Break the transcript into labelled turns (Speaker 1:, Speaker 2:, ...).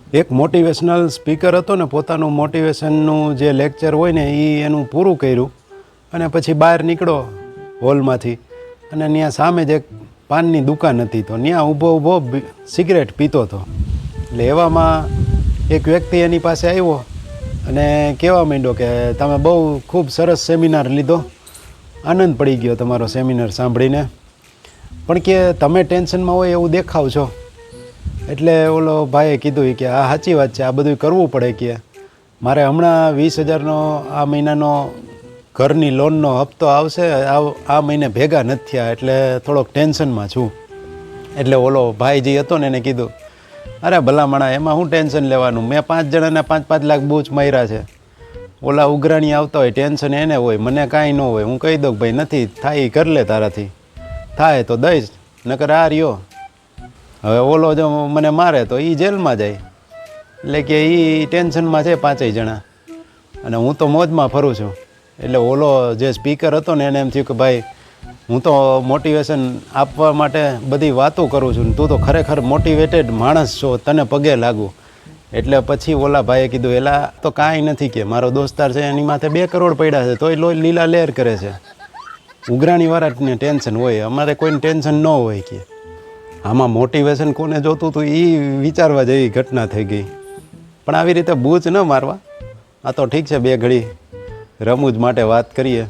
Speaker 1: એક motivational speaker હતો ને, પોતાનું મોટિવેશનનું જે લેક્ચર હોય ને એ એનું પૂરું કર્યું અને પછી બહાર નીકળો હોલમાંથી અને ત્યાં સામે જ એક પાનની દુકાન હતી, તો ત્યાં ઊભો સિગરેટ પીતો હતો. એટલે એવામાં એક વ્યક્તિ એની પાસે આવ્યો અને કહેવા માંડ્યો કે તમે બહુ ખૂબ સરસ સેમિનાર લીધો, આનંદ પડી ગયો તમારો સેમિનાર સાંભળીને, પણ કે તમે ટેન્શનમાં હોય એવું દેખાવ છો. એટલે ઓલો ભાઈએ કીધું કે આ સાચી વાત છે, આ બધું કરવું પડે, કે મારે હમણાં 20,000નો આ મહિનાનો ઘરની લોનનો હપ્તો આવશે, આ મહિને ભેગા નથી થયા, એટલે થોડોક ટેન્શનમાં છું. એટલે ઓલો ભાઈ જે હતો ને એને કીધું, અરે ભલામણા એમાં શું ટેન્શન લેવાનું, મેં 5 જણાને 5-5 લાખ બૂચ માર્યા છે. ઓલા ઉઘરાણી આવતા હોય ટેન્શન એને હોય, મને કાંઈ ન હોય. હું કહી દઉં ભાઈ નથી થાય એ કરી લે, તારાથી થાય તો દઈશ, નકર આ રહ્યો. હવે ઓલો જો મને મારે તો એ જેલમાં જાય. એટલે કે એ ટેન્શનમાં છે 5 જણા અને હું તો મોજમાં ફરું છું. એટલે ઓલો જે સ્પીકર હતો ને એને એમ થયું કે ભાઈ હું તો મોટિવેશન આપવા માટે બધી વાતો કરું છું, તું તો ખરેખર મોટિવેટેડ માણસ છો, તને પગે લાગુ. એટલે પછી ઓલા ભાઈએ કીધું એલા તો કાંઈ નથી, કે મારો દોસ્તાર છે એની માથે 2 કરોડ પડ્યા છે તોય લીલા લહેર કરે છે. ઉઘરાણીવાળાને ટેન્શન હોય, અમારે કોઈને ટેન્શન ન હોય. કે આમાં મોટિવેશન કોને જોતું હતું એ વિચારવા જેવી ઘટના થઈ ગઈ. પણ આવી રીતે બૂચ ન મારવા, આ તો ઠીક છે 2 ઘડી રમૂજ માટે વાત કરીએ.